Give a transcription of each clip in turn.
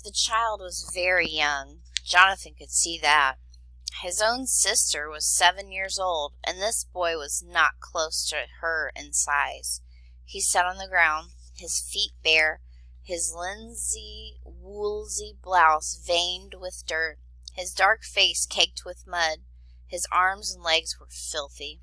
the child was very young. Jonathan could see that. His own sister was 7 years old, and this boy was not close to her in size. He sat on the ground, his feet bare, his linsey woolsey blouse veined with dirt, his dark face caked with mud. His arms and legs were filthy.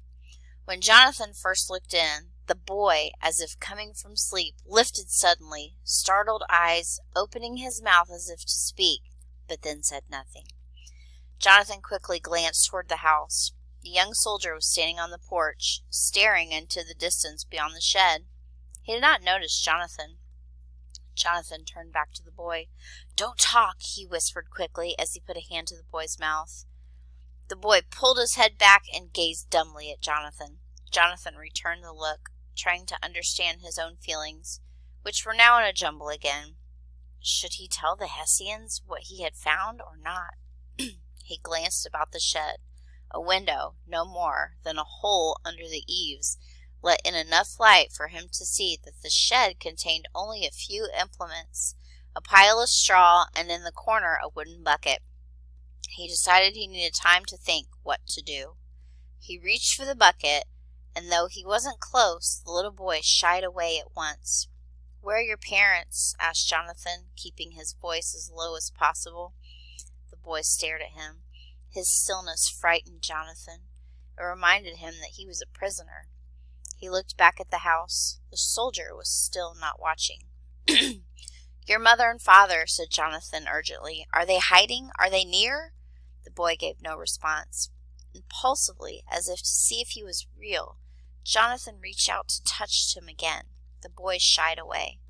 When Jonathan first looked in, the boy, as if coming from sleep, lifted suddenly, startled eyes, opening his mouth as if to speak, but then said nothing. Jonathan quickly glanced toward the house. The young soldier was standing on the porch, staring into the distance beyond the shed. He did not notice Jonathan. Jonathan turned back to the boy. "Don't talk," he whispered quickly as he put a hand to the boy's mouth. The boy pulled his head back and gazed dumbly at Jonathan. Jonathan returned the look, trying to understand his own feelings, which were now in a jumble again. Should he tell the Hessians what he had found or not? He glanced about the shed. A window, no more than a hole under the eaves, let in enough light for him to see that the shed contained only a few implements, a pile of straw, and in the corner a wooden bucket. He decided he needed time to think what to do. He reached for the bucket, and though he wasn't close, the little boy shied away at once. "Where are your parents?" asked Jonathan, keeping his voice as low as possible. The boy stared at him. His stillness frightened Jonathan. It reminded him that he was a prisoner. He looked back at the house. The soldier was still not watching. "Your mother and father," said Jonathan urgently. "Are they hiding? Are they near?" The boy gave no response. Impulsively, as if to see if he was real, Jonathan reached out to touch him again. The boy shied away.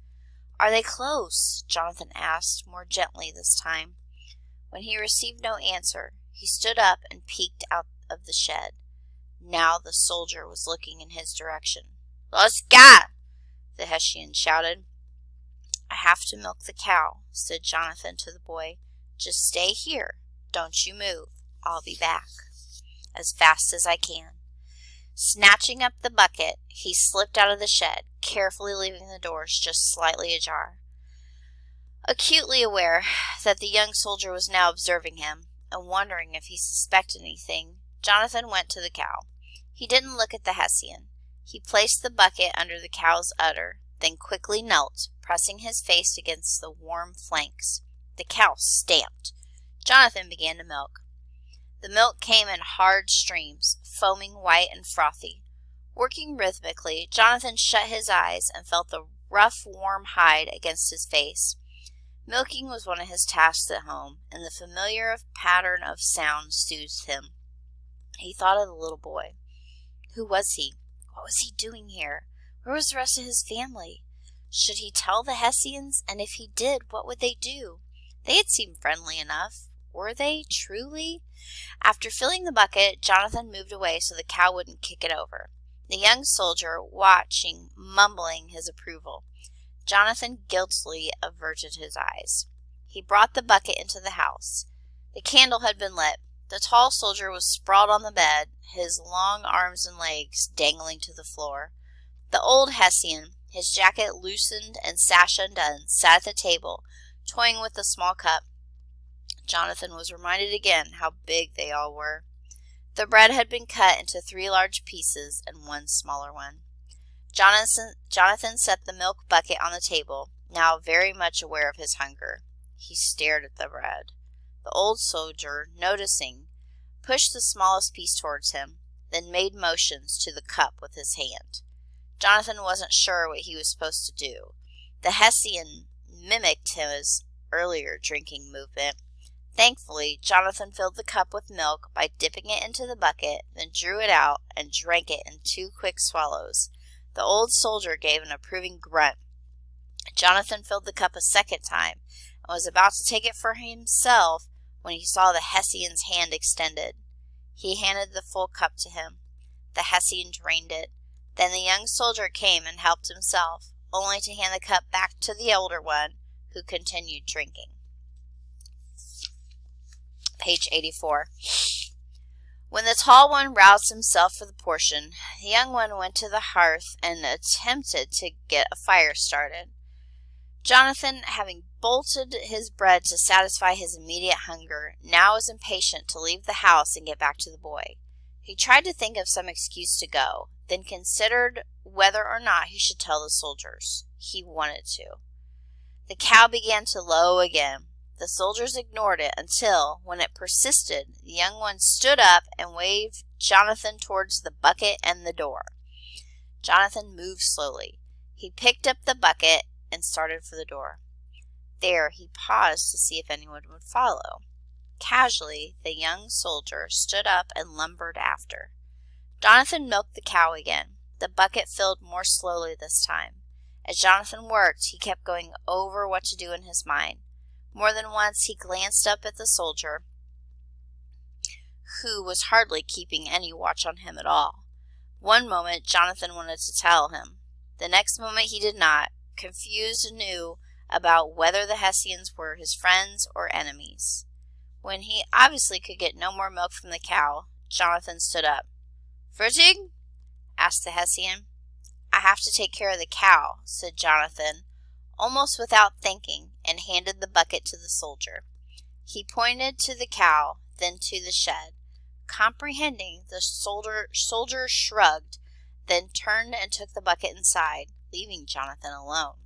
"Are they close?" Jonathan asked, more gently this time. When he received no answer, he stood up and peeked out of the shed. Now the soldier was looking in his direction. "Let's go!" the Hessian shouted. "I have to milk the cow," said Jonathan to the boy. "Just stay here. Don't you move. I'll be back as fast as I can." Snatching up the bucket, he slipped out of the shed, carefully leaving the doors just slightly ajar. Acutely aware that the young soldier was now observing him, and wondering if he suspected anything, Jonathan went to the cow. He didn't look at the Hessian. He placed the bucket under the cow's udder, then quickly knelt, pressing his face against the warm flanks. The cow stamped. Jonathan began to milk. The milk came in hard streams, foaming white and frothy. Working rhythmically, Jonathan shut his eyes and felt the rough, warm hide against his face. Milking was one of his tasks at home, and the familiar pattern of sound soothed him. He thought of the little boy. Who was he? What was he doing here? Where was the rest of his family? Should he tell the Hessians? And if he did, what would they do? They had seemed friendly enough. Were they, truly? After filling the bucket, Jonathan moved away so the cow wouldn't kick it over. The young soldier, watching, mumbling his approval. Jonathan guiltily averted his eyes. He brought the bucket into the house. The candle had been lit. The tall soldier was sprawled on the bed, his long arms and legs dangling to the floor. The old Hessian, his jacket loosened and sash undone, sat at the table, toying with a small cup. Jonathan was reminded again how big they all were. The bread had been cut into 3 large pieces and 1 smaller one. Jonathan set the milk bucket on the table, now very much aware of his hunger. He stared at the bread. The old soldier, noticing, pushed the smallest piece towards him, then made motions to the cup with his hand. Jonathan wasn't sure what he was supposed to do. The Hessian mimicked his earlier drinking movement. Thankfully, Jonathan filled the cup with milk by dipping it into the bucket, then drew it out and drank it in 2 quick swallows. The old soldier gave an approving grunt. Jonathan filled the cup a second time and was about to take it for himself when he saw the Hessian's hand extended. He handed the full cup to him. The Hessian drained it. Then the young soldier came and helped himself, only to hand the cup back to the older one, who continued drinking. Page 84. When the tall one roused himself for the portion, the young one went to the hearth and attempted to get a fire started. Jonathan, having bolted his bread to satisfy his immediate hunger, now was impatient to leave the house and get back to the boy. He tried to think of some excuse to go, then considered whether or not he should tell the soldiers. He wanted to. The cow began to low again. The soldiers ignored it until, when it persisted, the young one stood up and waved Jonathan towards the bucket and the door. Jonathan moved slowly. He picked up the bucket and started for the door. There he paused to see if anyone would follow. Casually, the young soldier stood up and lumbered after. Jonathan milked the cow again. The bucket filled more slowly this time. As Jonathan worked, he kept going over what to do in his mind. More than once he glanced up at the soldier, who was hardly keeping any watch on him at all. One moment Jonathan wanted to tell him. The next moment he did not, confused anew about whether the Hessians were his friends or enemies. When he obviously could get no more milk from the cow, Jonathan stood up. "Fertig?" asked the Hessian. "I have to take care of the cow," said Jonathan, almost without thinking, and handed the bucket to the soldier. He pointed to the cow, then to the shed. Comprehending, the soldier shrugged, then turned and took the bucket inside, leaving Jonathan alone.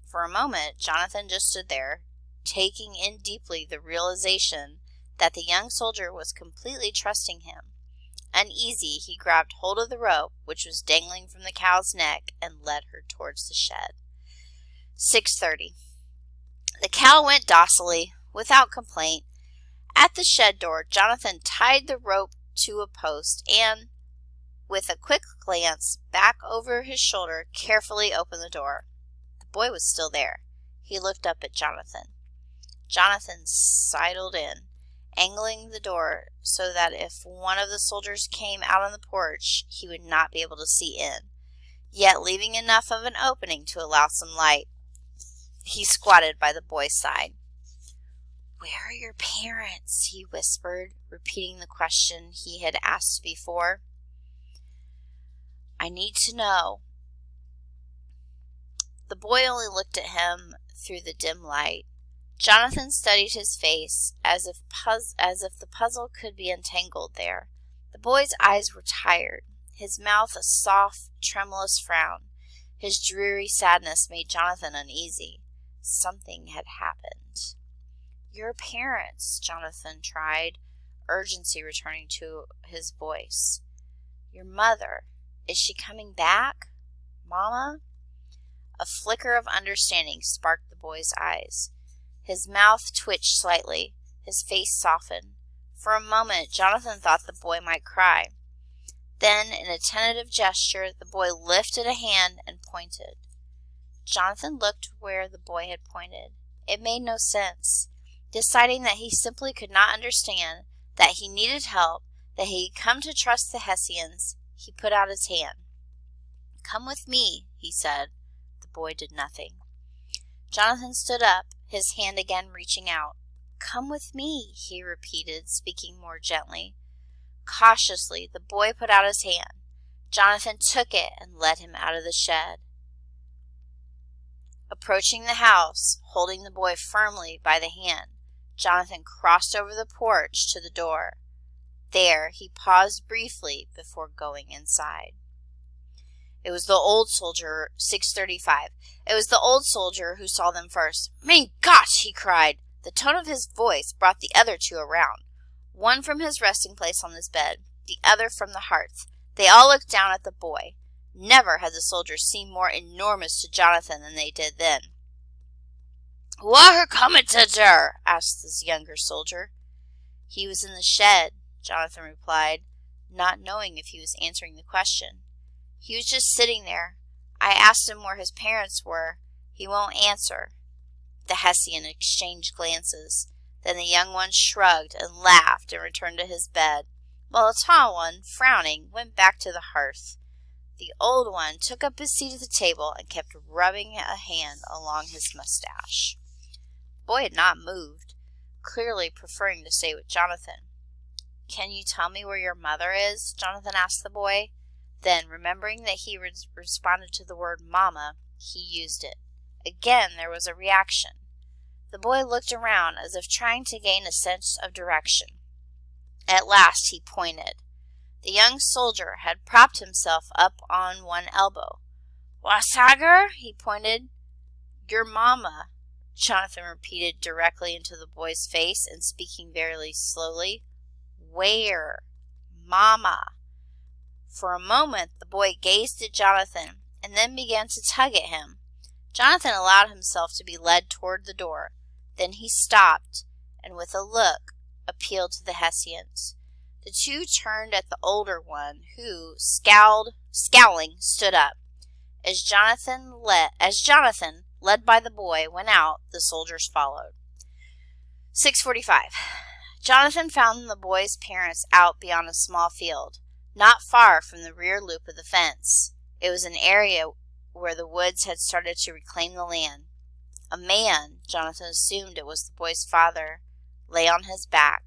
For a moment, Jonathan just stood there, taking in deeply the realization that the young soldier was completely trusting him. Uneasy, he grabbed hold of the rope, which was dangling from the cow's neck, and led her towards the shed. 6:30. The cow went docilely, without complaint. At the shed door, Jonathan tied the rope to a post and, with a quick glance back over his shoulder, carefully opened the door. The boy was still there. He looked up at Jonathan. Jonathan sidled in, angling the door so that if one of the soldiers came out on the porch, he would not be able to see in, yet leaving enough of an opening to allow some light. He squatted by the boy's side. "Where are your parents?" he whispered, repeating the question he had asked before. "I need to know." The boy only looked at him through the dim light. Jonathan studied his face as if the puzzle could be untangled there. The boy's eyes were tired, his mouth a soft, tremulous frown. His dreary sadness made Jonathan uneasy. Something had happened. "Your parents," Jonathan tried, urgency returning to his voice. "Your mother, is she coming back? Mama?" A flicker of understanding sparked the boy's eyes. His mouth twitched slightly. His face softened. For a moment, Jonathan thought the boy might cry. Then, in a tentative gesture, the boy lifted a hand and pointed. Jonathan looked where the boy had pointed. It made no sense. Deciding that he simply could not understand, that he needed help, that he had come to trust the Hessians, he put out his hand. "Come with me," he said. The boy did nothing. Jonathan stood up, his hand again reaching out. "Come with me," he repeated, speaking more gently. Cautiously, the boy put out his hand. Jonathan took it and led him out of the shed. Approaching the house, holding the boy firmly by the hand, Jonathan crossed over the porch to the door. There he paused briefly before going inside. It was the old soldier, 6:35. It was the old soldier who saw them first. "Mein Gott!" he cried. The tone of his voice brought the other two around, one from his resting place on his bed, the other from the hearth. They all looked down at the boy. Never had the soldiers seemed more enormous to Jonathan than they did then. "Whaher cometh der?" asked this younger soldier. "He was in the shed," Jonathan replied, not knowing if he was answering the question. "He was just sitting there. I asked him where his parents were. He won't answer." The Hessian exchanged glances. Then the young one shrugged and laughed and returned to his bed, while the tall one, frowning, went back to the hearth. The old one took up his seat at the table and kept rubbing a hand along his mustache. The boy had not moved, clearly preferring to stay with Jonathan. "Can you tell me where your mother is?" Jonathan asked the boy. Then, remembering that he responded to the word "mama," he used it. Again there was a reaction. The boy looked around as if trying to gain a sense of direction. At last he pointed. The young soldier had propped himself up on one elbow. "Wasager?" he pointed. "Your mama," Jonathan repeated directly into the boy's face and speaking very slowly. "Where?" "Mama." For a moment the boy gazed at Jonathan and then began to tug at him. Jonathan allowed himself to be led toward the door. Then he stopped and with a look appealed to the Hessians. The two turned at the older one, who, scowling, stood up. As Jonathan, led by the boy, went out, the soldiers followed. 6:45. Jonathan found the boy's parents out beyond a small field, not far from the rear loop of the fence. It was an area where the woods had started to reclaim the land. A man, Jonathan assumed it was the boy's father, lay on his back,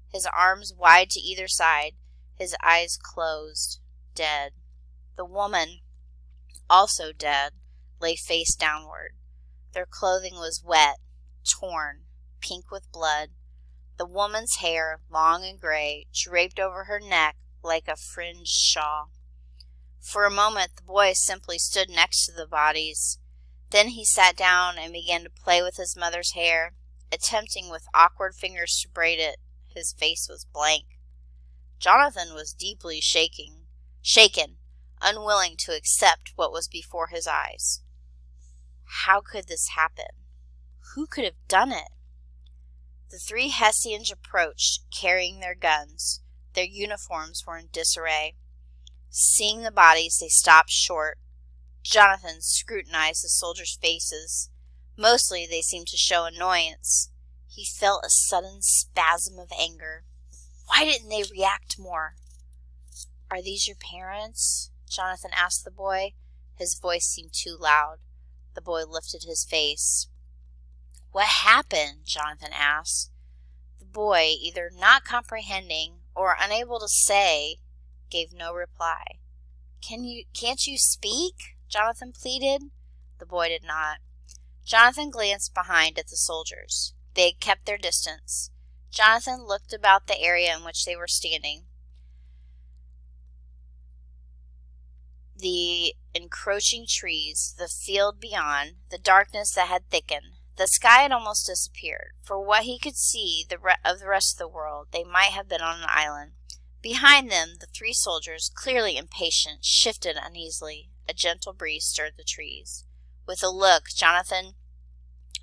his arms wide to either side, his eyes closed, dead. The woman, also dead, lay face downward. Their clothing was wet, torn, pink with blood. The woman's hair, long and gray, draped over her neck like a fringed shawl. For a moment the boy simply stood next to the bodies. Then he sat down and began to play with his mother's hair, attempting with awkward fingers to braid it. His face was blank. Jonathan was deeply shaken, unwilling to accept what was before his eyes. How could this happen? Who could have done it? The three Hessians approached, carrying their guns. Their uniforms were in disarray. Seeing the bodies, they stopped short. Jonathan scrutinized the soldiers' faces. Mostly they seemed to show annoyance. He felt a sudden spasm of anger. Why didn't they react more? "Are these your parents?" Jonathan asked the boy. His voice seemed too loud. The boy lifted his face. "What happened?" Jonathan asked. The boy, either not comprehending or unable to say, gave no reply. Can't you speak?" Jonathan pleaded. The boy did not. Jonathan glanced behind at the soldiers. They had kept their distance. Jonathan looked about the area in which they were standing. The encroaching trees, the field beyond, the darkness that had thickened. The sky had almost disappeared. For what he could see of the rest of the world, they might have been on an island. Behind them, the three soldiers, clearly impatient, shifted uneasily. A gentle breeze stirred the trees. With a look, Jonathan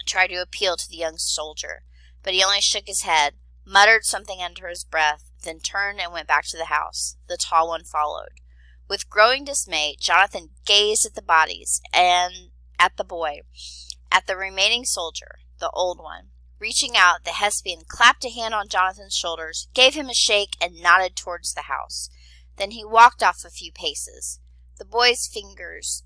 tried to appeal to the young soldier, but he only shook his head, muttered something under his breath, then turned and went back to the house. The tall one followed. With growing dismay, Jonathan gazed at the bodies and at the boy, at the remaining soldier, the old one. Reaching out, the Hessian clapped a hand on Jonathan's shoulders, gave him a shake, and nodded towards the house. Then he walked off a few paces. The boy's fingers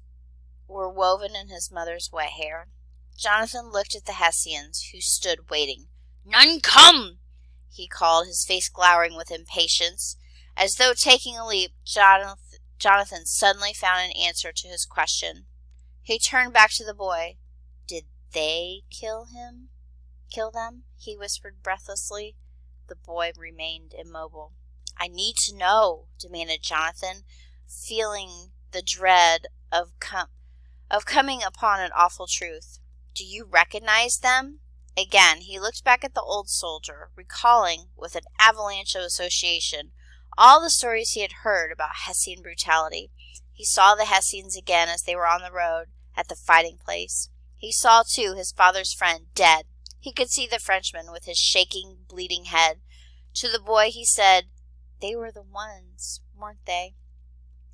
were woven in his mother's wet hair. Jonathan looked at the Hessians, who stood waiting. "None come!" he called, his face glowering with impatience. As though taking a leap, Jonathan suddenly found an answer to his question. He turned back to the boy. "Did they kill them?" he whispered breathlessly. The boy remained immobile. "I need to know," demanded Jonathan, feeling the dread of coming upon an awful truth. "Do you recognize them?" Again he looked back at the old soldier, recalling, with an avalanche of association, all the stories he had heard about Hessian brutality. He saw the Hessians again as they were on the road, at the fighting place. He saw, too, his father's friend, dead. He could see the Frenchman with his shaking, bleeding head. To the boy he said, "They were the ones, weren't they?"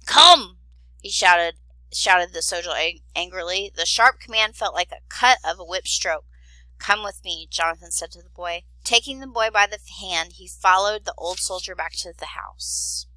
"Come!" he shouted the soldier angrily. The sharp command felt like a cut of a whip stroke. "Come with me," Jonathan said to the boy. Taking the boy by the hand, he followed the old soldier back to the house.